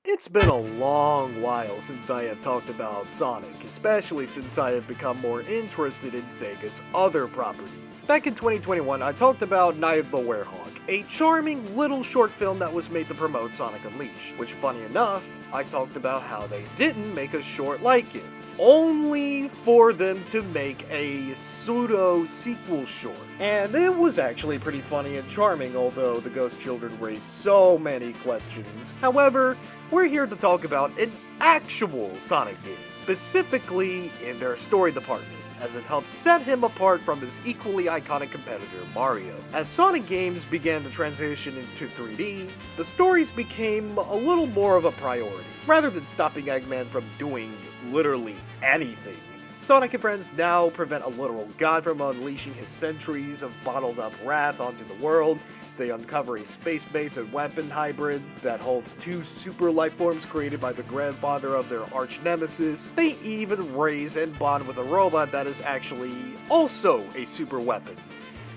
It's been a long while since I have talked about Sonic, especially since I have become more interested in Sega's other properties. Back in 2021, I talked about Night of the Werehog, a charming little short film that was made to promote Sonic Unleashed, which, funny enough, I talked about how they didn't make a short like it, only for them to make a pseudo-sequel short. And it was actually pretty funny and charming, although the Ghost Children raised so many questions. However, we're here to talk about an actual Sonic game, specifically in their story department, as it helps set him apart from his equally iconic competitor, Mario. As Sonic games began to transition into 3D, the stories became a little more of a priority. Rather than stopping Eggman from doing literally anything, Sonic and friends now prevent a literal god from unleashing his centuries of bottled-up wrath onto the world. They uncover a space-based and weapon hybrid that holds two super life forms created by the grandfather of their arch-nemesis. They even raise and bond with a robot that is actually also a super weapon,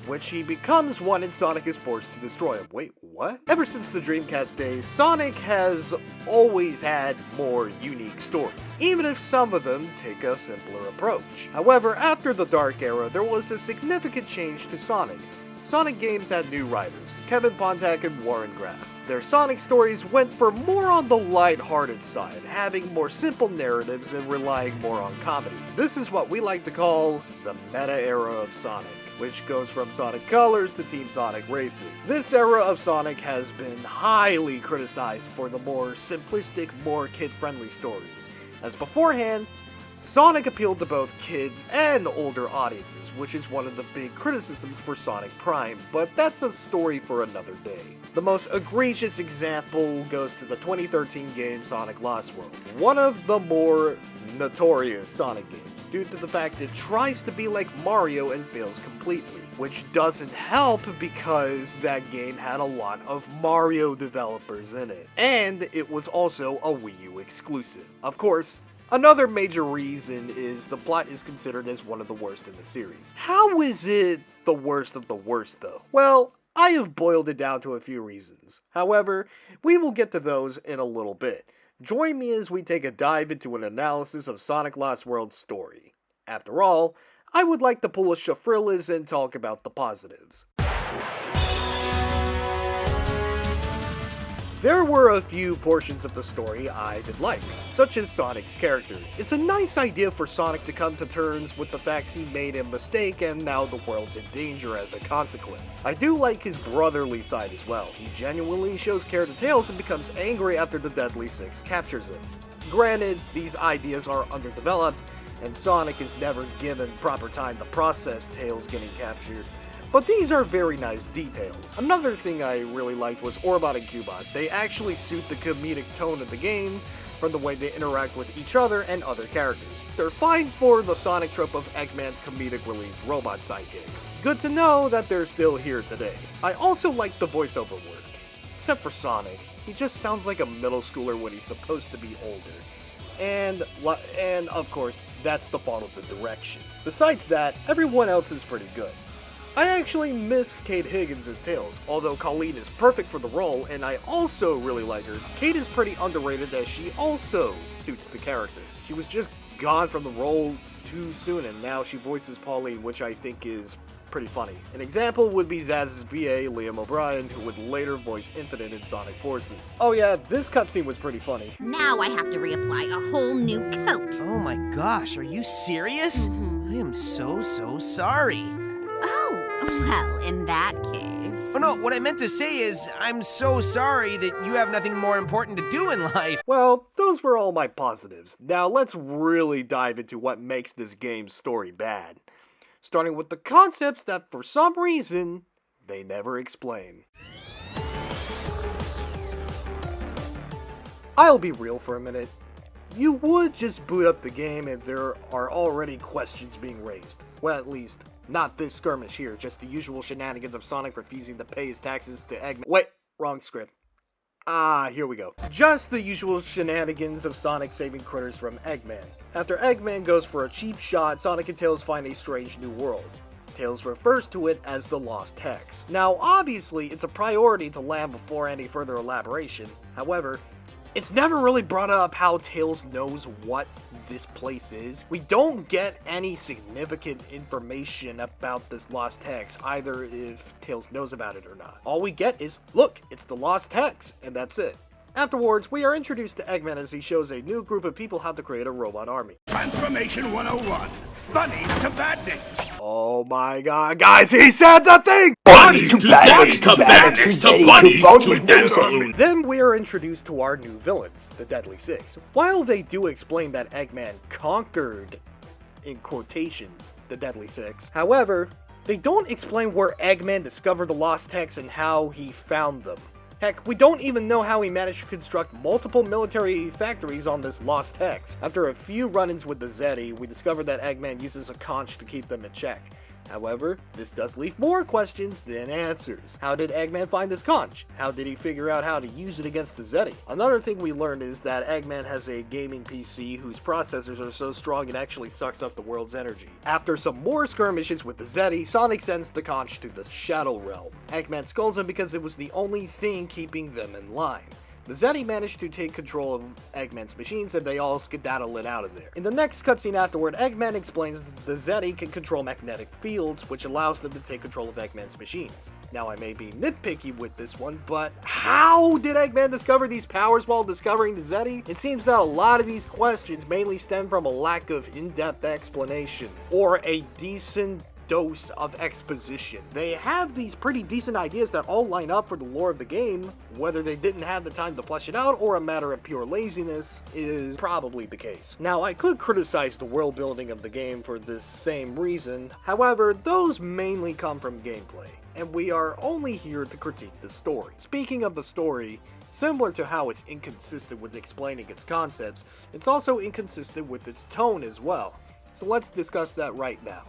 which he becomes one and Sonic is forced to destroy him. Wait, what? Ever since the Dreamcast days, Sonic has always had more unique stories, even if some of them take a simpler approach. However, after the Dark Era, there was a significant change to Sonic. Sonic games had new writers, Kevin Pontak and Warren Graff. Their Sonic stories went for more on the light-hearted side, having more simple narratives and relying more on comedy. This is what we like to call the meta era of Sonic, which goes from Sonic Colors to Team Sonic Racing. This era of Sonic has been highly criticized for the more simplistic, more kid-friendly stories, as beforehand, Sonic appealed to both kids and older audiences, which is one of the big criticisms for Sonic Prime, but that's a story for another day. The most egregious example goes to the 2013 game Sonic Lost World, one of the more notorious Sonic games, due to the fact it tries to be like Mario and fails completely, which doesn't help because that game had a lot of Mario developers in it, and it was also a Wii U exclusive. Of course, another major reason is the plot is considered as one of the worst in the series. How is it the worst of the worst, though? Well, I have boiled it down to a few reasons. However, we will get to those in a little bit. Join me as we take a dive into an analysis of Sonic Lost World's story. After all, I would like to pull a Shafrillas and talk about the positives. There were a few portions of the story I did like, such as Sonic's character. It's a nice idea for Sonic to come to terms with the fact he made a mistake and now the world's in danger as a consequence. I do like his brotherly side as well. He genuinely shows care to Tails and becomes angry after the Deadly Six captures him. Granted, these ideas are underdeveloped, and Sonic is never given proper time to process Tails getting captured. But these are very nice details. Another thing I really liked was Orbot and Cubot. They actually suit the comedic tone of the game from the way they interact with each other and other characters. They're fine for the Sonic trope of Eggman's comedic relief robot sidekicks. Good to know that they're still here today. I also like the voiceover work. Except for Sonic. He just sounds like a middle schooler when he's supposed to be older. And of course, that's the fault of the direction. Besides that, everyone else is pretty good. I actually miss Kate Higgins as Tails, although Colleen is perfect for the role, and I also really like her. Kate is pretty underrated as she also suits the character. She was just gone from the role too soon, and now she voices Pauline, which I think is pretty funny. An example would be Zaz's VA, Liam O'Brien, who would later voice Infinite in Sonic Forces. Oh yeah, this cutscene was pretty funny. Now I have to reapply a whole new coat. Oh my gosh, are you serious? I am so sorry. Well, in that case... Oh no, what I meant to say is, I'm so sorry that you have nothing more important to do in life. Well, those were all my positives. Now let's really dive into what makes this game's story bad. Starting with the concepts that, for some reason, they never explain. I'll be real for a minute. You would just boot up the game and there are already questions being raised. Well, at least, not this skirmish here, just the usual shenanigans of Sonic refusing to pay his taxes to Eggman. Wait, wrong script. Here we go. Just the usual shenanigans of Sonic saving critters from Eggman. After Eggman goes for a cheap shot, Sonic and Tails find a strange new world. Tails refers to it as the Lost Hex. Now, obviously, it's a priority to land before any further elaboration. However, It's never really brought up how Tails knows what this place is. We don't get any significant information about this lost hex, either if Tails knows about it or not. All we get is, look, it's the lost hex, and that's it. Afterwards, we are introduced to Eggman as he shows a new group of people how to create a robot army. Transformation 101. Bunnies to badniks. Oh my god, guys, he said the thing! Bunnies to badniks, to badniks, to bunnies to Denver. Then we are introduced to our new villains, the Deadly Six. While they do explain that Eggman conquered, in quotations, the Deadly Six, however, they don't explain where Eggman discovered the lost hex and how he found them. Heck, we don't even know how he managed to construct multiple military factories on this lost hex. After a few run-ins with the Zeti, we discovered that Eggman uses a conch to keep them in check. However, this does leave more questions than answers. How did Eggman find this conch? How did he figure out how to use it against the Zeti? Another thing we learned is that Eggman has a gaming PC whose processors are so strong it actually sucks up the world's energy. After some more skirmishes with the Zeti, Sonic sends the conch to the Shadow Realm. Eggman scolds him because it was the only thing keeping them in line. The Zeti managed to take control of Eggman's machines and they all skedaddle it out of there. In the next cutscene afterward, Eggman explains that the Zeti can control magnetic fields, which allows them to take control of Eggman's machines. Now I may be nitpicky with this one, but how did Eggman discover these powers while discovering the Zeti? It seems that a lot of these questions mainly stem from a lack of in-depth explanation, or a decent dose of exposition. They have these pretty decent ideas that all line up for the lore of the game. Whether they didn't have the time to flesh it out or a matter of pure laziness is probably the case. Now, I could criticize the world building of the game for this same reason, however, those mainly come from gameplay, and we are only here to critique the story. Speaking of the story, similar to how it's inconsistent with explaining its concepts, it's also inconsistent with its tone as well. So let's discuss that right now.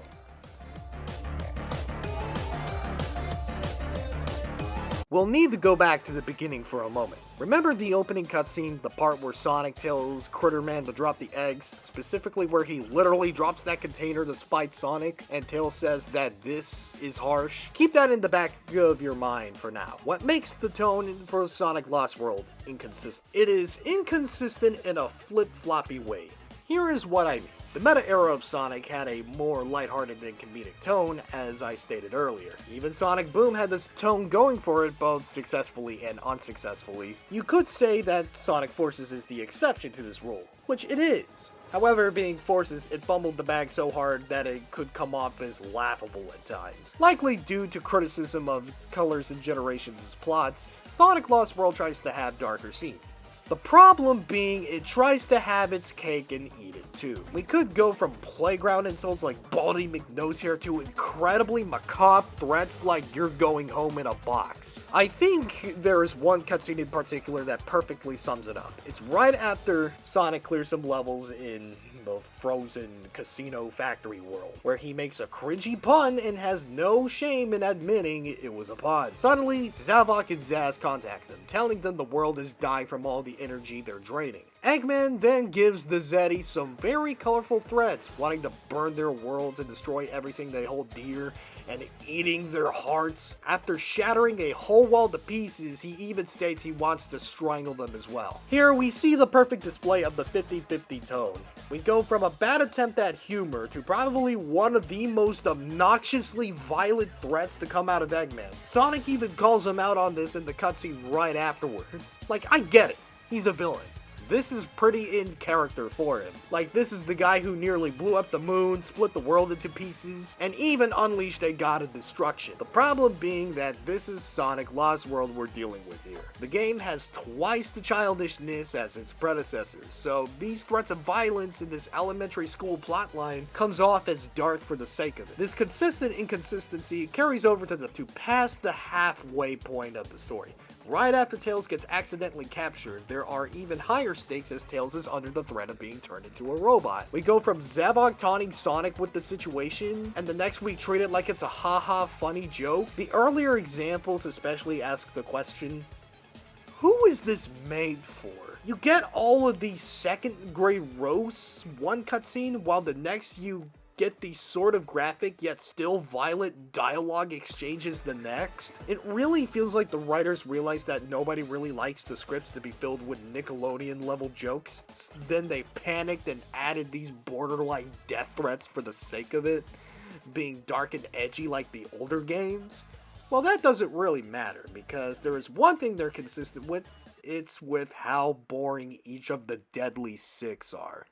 We'll need to go back to the beginning for a moment. Remember the opening cutscene, the part where Sonic tells Critterman to drop the eggs, specifically where he literally drops that container to spite Sonic, and Tails says that this is harsh? Keep that in the back of your mind for now. What makes the tone for Sonic Lost World inconsistent? It is inconsistent in a flip-floppy way. Here is what I mean. The meta era of Sonic had a more lighthearted and comedic tone, as I stated earlier. Even Sonic Boom had this tone going for it, both successfully and unsuccessfully. You could say that Sonic Forces is the exception to this rule, which it is. However, being Forces, it fumbled the bag so hard that it could come off as laughable at times. Likely due to criticism of Colors and Generations' plots, Sonic Lost World tries to have darker scenes. The problem being, it tries to have its cake and eat it too. We could go from playground insults like Baldy McNosehair to incredibly macabre threats like you're going home in a box. I think there is one cutscene in particular that perfectly sums it up. It's right after Sonic clears some levels in the frozen casino factory world, where he makes a cringy pun and has no shame in admitting it was a pun. Suddenly, Zavok and Zaz contact them, telling them the world is dying from all the energy they're draining. Eggman then gives the Zeti some very colorful threats, wanting to burn their worlds and destroy everything they hold dear, and eating their hearts. After shattering a whole wall to pieces, he even states he wants to strangle them as well. Here we see the perfect display of the 50-50 tone. We go from a bad attempt at humor to probably one of the most obnoxiously violent threats to come out of Eggman. Sonic even calls him out on this in the cutscene right afterwards. Like, I get it, he's a villain. This is pretty in character for him. Like, this is the guy who nearly blew up the moon, split the world into pieces, and even unleashed a god of destruction. The problem being that this is Sonic Lost World we're dealing with here. The game has twice the childishness as its predecessors, so these threats of violence in this elementary school plotline comes off as dark for the sake of it. This consistent inconsistency carries over to past the halfway point of the story. Right after Tails gets accidentally captured, there are even higher stakes as Tails is under the threat of being turned into a robot. We go from Zavok taunting Sonic with the situation, and the next we treat it like it's a haha funny joke. The earlier examples especially ask the question, who is this made for? You get all of these second grade roasts one cutscene, while the next you get these sort of graphic yet still violent dialogue exchanges the next. It really feels like the writers realized that nobody really likes the scripts to be filled with Nickelodeon level jokes. Then they panicked and added these borderline death threats for the sake of it, being dark and edgy like the older games. Well, that doesn't really matter, because there is one thing they're consistent with. It's with how boring each of the Deadly Six are.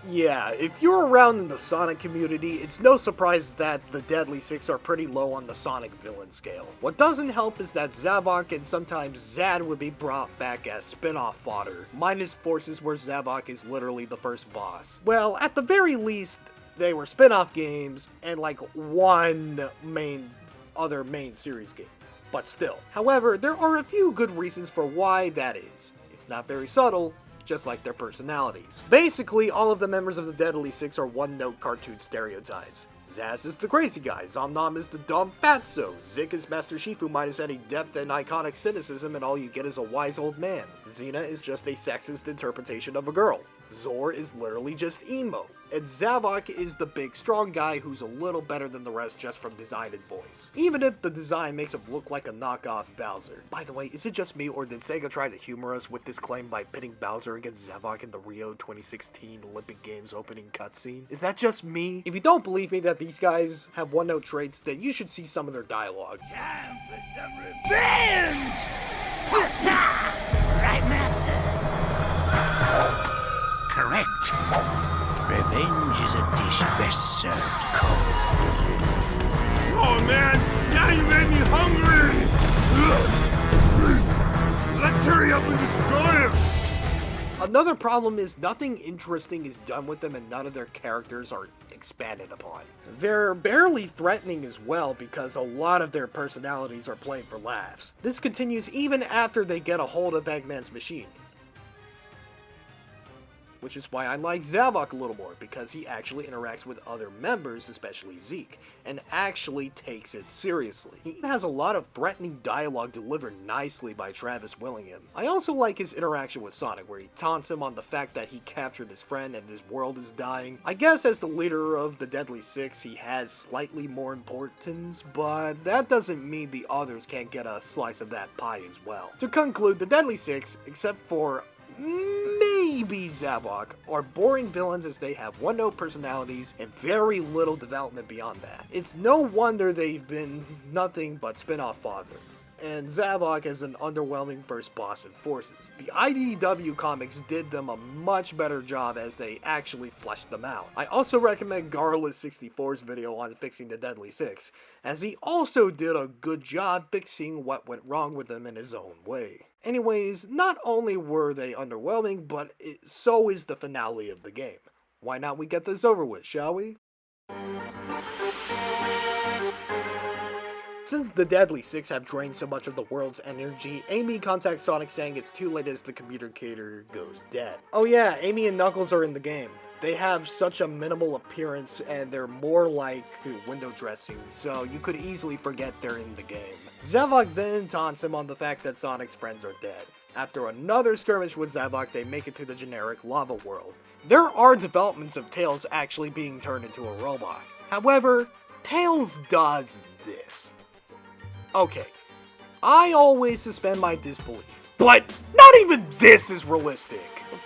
Yeah, if you're around in the Sonic community, it's no surprise that the Deadly Six are pretty low on the Sonic villain scale. What doesn't help is that Zavok and sometimes Zad would be brought back as spin-off fodder, minus forces where Zavok is literally the first boss. Well, at the very least, they were spin-off games and like one other main series game. But still. However, there are a few good reasons for why that is. It's not very subtle, just like their personalities. Basically, all of the members of the Deadly Six are one-note cartoon stereotypes. Zaz is the crazy guy, Zomnom is the dumb fatso, Zik is Master Shifu minus any depth and iconic cynicism, and all you get is a wise old man. Xena is just a sexist interpretation of a girl. Zor is literally just emo. And Zavok is the big strong guy who's a little better than the rest just from design and voice. Even if the design makes him look like a knockoff Bowser. By the way, is it just me, or did Sega try to humor us with this claim by pitting Bowser against Zavok in the Rio 2016 Olympic Games opening cutscene? Is that just me? If you don't believe me that these guys have one-note traits, then you should see some of their dialogue. Time for some revenge! Right, Master? Correct. Revenge is a dish best served cold. Oh man, now you made me hungry! Let's hurry up and destroy him! Another problem is nothing interesting is done with them and none of their characters are expanded upon. They're barely threatening as well because a lot of their personalities are played for laughs. This continues even after they get a hold of Eggman's machine. Which is why I like Zavok a little more, because he actually interacts with other members, especially Zeke, and actually takes it seriously. He has a lot of threatening dialogue delivered nicely by Travis Willingham. I also like his interaction with Sonic, where he taunts him on the fact that he captured his friend and his world is dying. I guess as the leader of the Deadly Six, he has slightly more importance, but that doesn't mean the others can't get a slice of that pie as well. To conclude, the Deadly Six, except for maybe Zavok, are boring villains as they have one-note personalities and very little development beyond that. It's no wonder they've been nothing but spin-off fodder. And Zavok is an underwhelming first boss in Forces. The IDW comics did them a much better job as they actually fleshed them out. I also recommend Garlic64's video on fixing the Deadly Six, as he also did a good job fixing what went wrong with them in his own way. Anyways, not only were they underwhelming, but so is the finale of the game. Why not we get this over with, shall we? Since the Deadly Six have drained so much of the world's energy, Amy contacts Sonic saying it's too late as the communicator goes dead. Oh yeah, Amy and Knuckles are in the game. They have such a minimal appearance and they're more like window dressing, so you could easily forget they're in the game. Zavok then taunts him on the fact that Sonic's friends are dead. After another skirmish with Zavok, they make it to the generic lava world. There are developments of Tails actually being turned into a robot. However, Tails does this. Okay, I always suspend my disbelief, but not even this is realistic.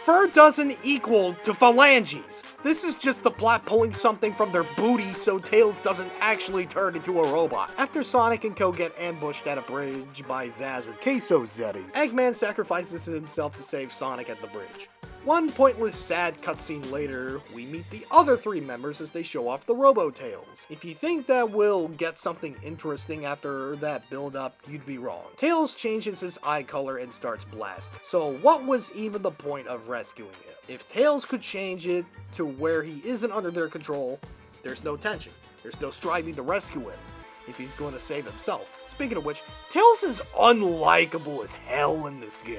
Fur doesn't equal to phalanges. This is just the plot pulling something from their booty so Tails doesn't actually turn into a robot. After Sonic and Co get ambushed at a bridge by Zaz and Queso Zeddy, Eggman sacrifices himself to save Sonic at the bridge. One pointless sad cutscene later, we meet the other three members as they show off the Robo-Tails. If you think that we'll get something interesting after that build-up, you'd be wrong. Tails changes his eye color and starts blasting. So what was even the point of rescuing him? If Tails could change it to where he isn't under their control, there's no tension. There's no striving to rescue him if he's going to save himself. Speaking of which, Tails is unlikable as hell in this game.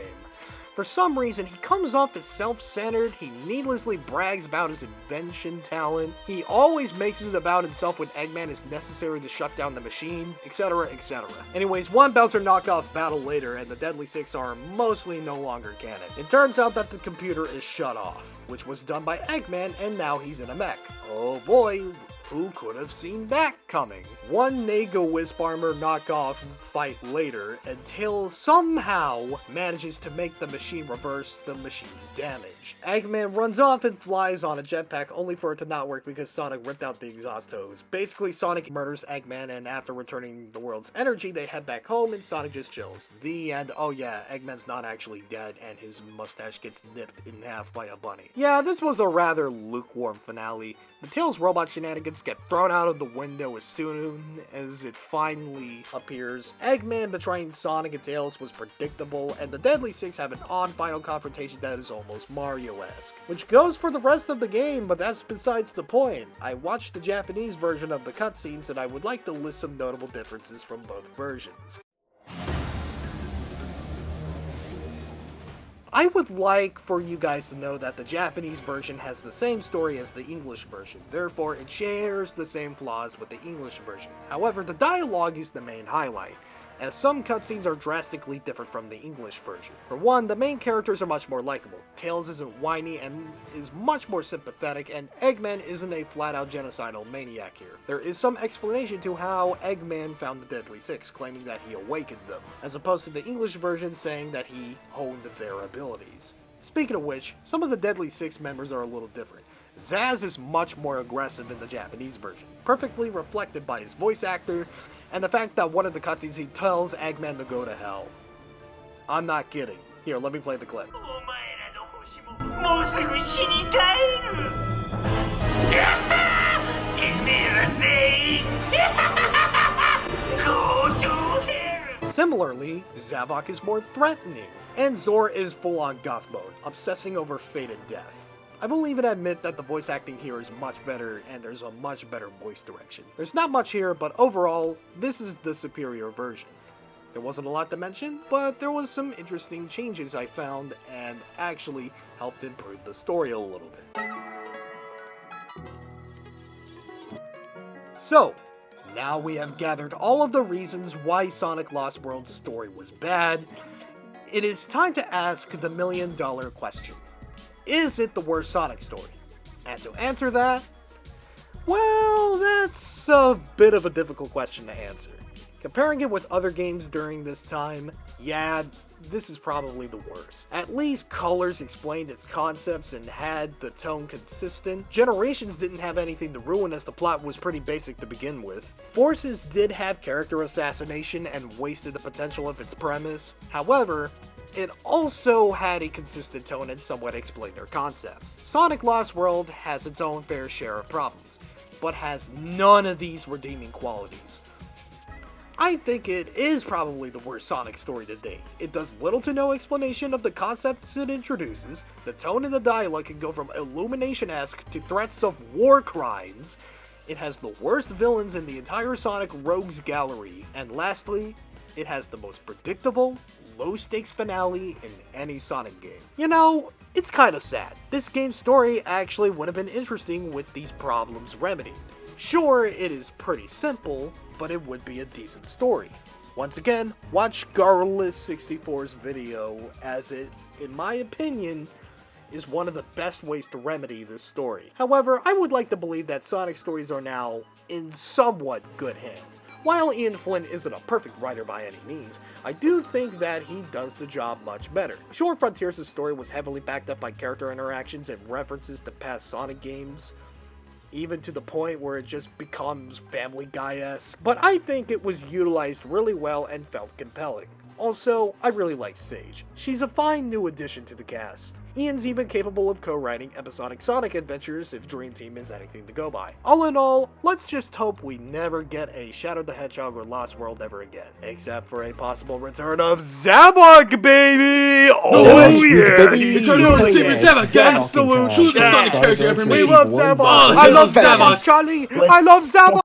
For some reason, he comes off as self-centered, he needlessly brags about his invention talent, he always makes it about himself when Eggman is necessary to shut down the machine, etc, etc. Anyways, one Bowser knockoff battle later, and the Deadly Six are mostly no longer canon. It turns out that the computer is shut off, which was done by Eggman, and now he's in a mech. Oh boy, who could have seen that coming? One Nego Wisp Armor knockoff fight later, and Tails somehow manages to make the machine reverse the machine's damage. Eggman runs off and flies on a jetpack, only for it to not work because Sonic ripped out the exhaust hose. Basically, Sonic murders Eggman, and after returning the world's energy, they head back home and Sonic just chills. The end. Oh yeah, Eggman's not actually dead, and his mustache gets nipped in half by a bunny. Yeah, this was a rather lukewarm finale. The Tails robot shenanigans get thrown out of the window as soon as it finally appears. Eggman betraying Sonic and Tails was predictable, and the Deadly Six have an odd final confrontation that is almost Mario-esque. Which goes for the rest of the game, but that's besides the point. I watched the Japanese version of the cutscenes, and I would like to list some notable differences from both versions. I would like for you guys to know that the Japanese version has the same story as the English version, therefore it shares the same flaws with the English version. However, the dialogue is the main highlight, as some cutscenes are drastically different from the English version. For one, the main characters are much more likable. Tails isn't whiny and is much more sympathetic, and Eggman isn't a flat-out genocidal maniac here. There is some explanation to how Eggman found the Deadly Six, claiming that he awakened them, as opposed to the English version saying that he honed their abilities. Speaking of which, some of the Deadly Six members are a little different. Zaz is much more aggressive in the Japanese version, perfectly reflected by his voice actor, and the fact that one of the cutscenes he tells Eggman to go to hell. I'm not kidding. Here, let me play the clip. Similarly, Zavok is more threatening, and Zor is full-on goth mode, obsessing over fate and death. I will even admit that the voice acting here is much better, and there's a much better voice direction. There's not much here, but overall, this is the superior version. There wasn't a lot to mention, but there was some interesting changes I found, and actually helped improve the story a little bit. So, now we have gathered all of the reasons why Sonic Lost World's story was bad. It is time to ask the million-dollar question. Is it the worst Sonic story? And to answer that, well, that's a bit of a difficult question to answer. Comparing it with other games during this time, yeah, this is probably the worst. At least Colors explained its concepts and had the tone consistent. Generations didn't have anything to ruin as the plot was pretty basic to begin with. Forces did have character assassination and wasted the potential of its premise. However, it also had a consistent tone and somewhat explained their concepts. Sonic Lost World has its own fair share of problems, but has none of these redeeming qualities. I think it is probably the worst Sonic story to date. It does little to no explanation of the concepts it introduces, the tone in the dialogue can go from Illumination-esque to threats of war crimes, it has the worst villains in the entire Sonic Rogues gallery, and lastly, it has the most predictable, low-stakes finale in any Sonic game. You know, it's kinda sad. This game's story actually would have been interesting with these problems remedied. Sure, it is pretty simple, but it would be a decent story. Once again, watch Garrulous64's video, as it, in my opinion, is one of the best ways to remedy this story. However, I would like to believe that Sonic stories are now in somewhat good hands. While Ian Flynn isn't a perfect writer by any means, I do think that he does the job much better. Sure, Frontiers' story was heavily backed up by character interactions and references to past Sonic games, even to the point where it just becomes Family Guy-esque, but I think it was utilized really well and felt compelling. Also, I really like Sage. She's a fine new addition to the cast. Ian's even capable of co-writing episodic Sonic adventures if Dream Team is anything to go by. All in all, let's just hope we never get a Shadow the Hedgehog or Lost World ever again. Except for a possible return of Zavok, baby! Oh yeah! Return of the Super Zavok, guys! Absolute Choose the Sonic character ever made. We love Zavok! Oh, I love Zavok, Charlie! I love Zavok!